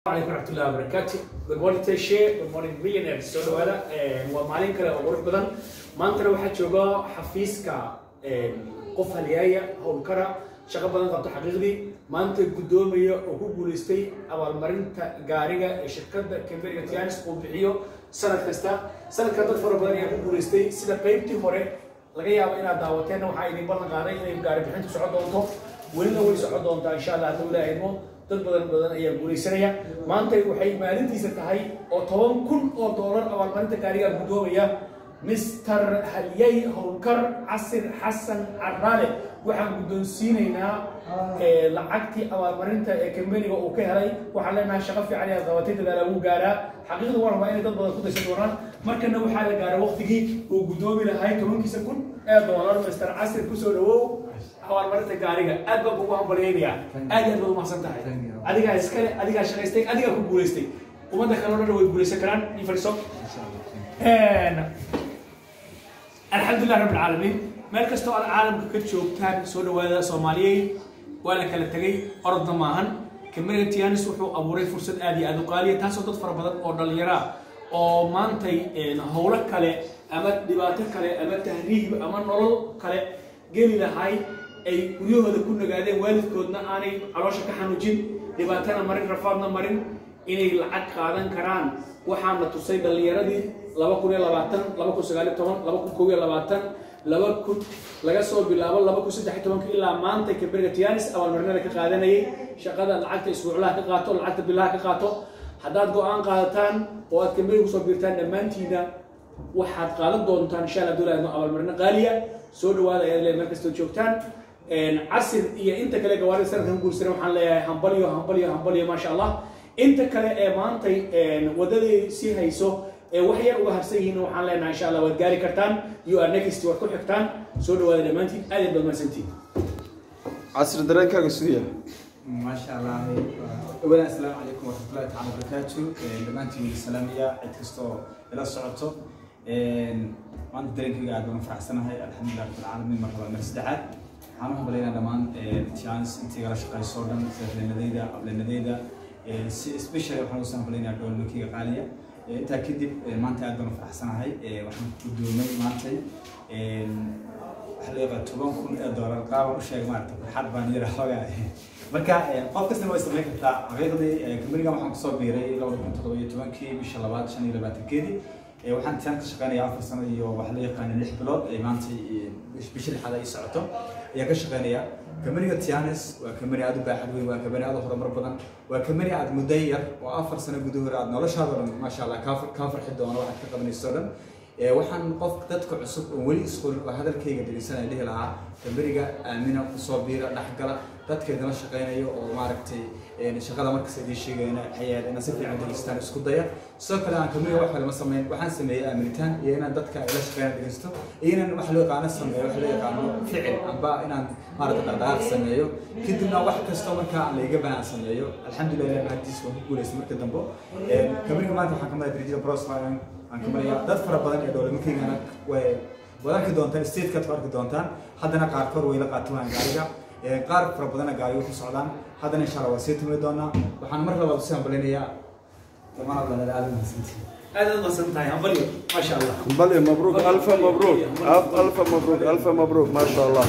عليكم ورحمة الله وبركاته. Good morning Teshe, good morning millionaires. Soo dhawaada waa maalin kale oo qurux badan. Maanta waxaa jooga xafiiska qof haliyaya howlkara shaqo badan qabta xaqiiqdii. Maanta gudoomiye oo ku guuleystay abaalmarinta gaariga ee shirkadda Kemeriga Tianis oo bixiyo sanad kasta. Sanadka dad fara badan ayaa ku guuleystay sida qaybtii hore laga yaabo inaad daawateen waxa ay ballan qaaday inay gaari bixintu socod doonto. Welina way socod doontaa insha Allah haddii Ilaahay idmo. dad badan ayaa guuleysanaya maanta waxay maalintiisa tahay oo $10,000 abaalmarinta gaariga gudoomaya Mr. Haliyay Howlkar Casir Xasan Carraale waxaan gudoonsiinaynaa lacagtii abaalmarinta ee Kemeriga uu ka helay waxaan leenahay shaqo fiican ay qabatay dadaal ugu gaaraa xaqiiqdu waa rabaa inay dad badan ku daysan doonaan markana waxaa la gaaray waqtigii uu gudoomi lahaa $10,000 Mr. Casir ku soo dhawow abaalmarinta gaariga aad baan ugu hambalyeynaya aad iyo aad baad u mahadsan tahay adiga iskale adiga shaqaystay adiga ku guuleystay umada kale oo dhan way guuleysan karaan in fariiso alxamdulillah rabbil caalamiin meel kasta oo caalamka ka joogtaan soo dhawaada Soomaaliyeed waa la kala tagay orod maahan Kemeriga Tianis wuxuu abuuray fursad aad iyo aad u qaaliya taas oo dad fara badan oo dhalinyaro oo maantay howlo kale ama dhibaato kale ama tahriib ama nolol kale geli lahay ay guriyahooda ku nagaadeen waalidkoodna aanay caloosha ka xanuujin dhibaatana marin rafaadna marin inay lacag qaadan karaan waxaan la tusay dhalinyaradii 2020 2019 2020 laga soo bilaabo 2013 ilaa maanta Kemeriga Tianis abaalmarinada ka qaadanayay shaqada lacagta isbuuclaha ka qaato lacagta bilaha ka qaato haddaad go'aan qaadataan oo aad Kemeriga soo biirtaan dhammaantiina waxaad qaadan doontaan insha Allah dawladda abaalmarino qaaliya soo dhawaada ay leeyahay markasta joogtaan casir iyo inta kale gawaari sanadkan guulsan waxaan leeyahay hambaliyo ma sha Allah inta kale ee maantay wadadii si hayso ee wax yar uga harsan yihiin waxaan leenahay insha Allah waad gaari kartaan you are next waad ku xigtaan soo dhawaada dhamaantiin aad iyo badmansantiin casir dareenkaaga suuya ما شاء الله أولا السلام عليكم ورحمة الله تعالى وبركاته دمانتي السلامية عدكستو إلى الصعوبة ما أنت درينك قاعد بنفرح سنة هاي الحمد لله رب العالمين مرحبا مرسدحات حامهم بلينا دمان تيانس انتي غلا شقاي سوردن لنديدا قبل لنديدا سبيشال waxaan u sameeynaa dhowl makiga qaaliya inta kadib maanta aad baan faraxsanahay waxaan ku doonay maanta xaleeqa $10,000 qaab u sheeg maarta farxad baan yiraahdaa marka qof kasta way sameyn kartaa xaqiiqdii Kemeriga waxaan ku soo biiray 2017 bisha 2025 waxaan taan ka shaqeynayaa 4 sano iyo wax la yaqaan 6 bilood maanta bisha xada ay socoto ayaa ka shaqeynayaa Kemeriga Tianis waa Kemeriga aad u baaxad weyn waa Kemeriga aad horumar badan waa Kemeriga aad muddo yar oo 4 sano gudahood aad noloshaada ma sha Allah ka farxi doono waxaad ka qabanayso dhan waxaan qof dadka cusub oo wali isqool hadalkayga dhalisanay dhihi lahaa Kemeriga aamina ku soo biira dhaxgala dadkeeda la shaqeynayo oo maaragtay shaqada markaas ay sheegayna xayad in si fiican dhalistaan isku daya soo kale aan Kemeriga wax kale ma sameyn waxaan sameeyay aaminitaan iyo inaan dadka la shaqeeyaan dhalisto iyo inaan wax loo yaqaan sameeyo wax loo yaqaan ficil amba inaan maaragtay dhaqdhaqaaq sameeyo kadibna wax kasta marka aan la iga baahan sameeyo alxamdulillah maadis waa ku guuleystay marka dambe Kemeriga maanta waxaan ka madax dirjiga prosperity aan Kemeriga dad fara badan ee dawladda Kenya way wadanka doontaan state ka tarka doontaan haddana qaar kor way la qaataan gaariga qaar fara badan gaariga ku socdaan haddana insha Allah waa sii timi doonaa waxaan mar labaad soo hambaleynayaa dhammaan dadka aad ma santahay hambaliyo ma sha Allah مبروك ألف مبروك ما شاء الله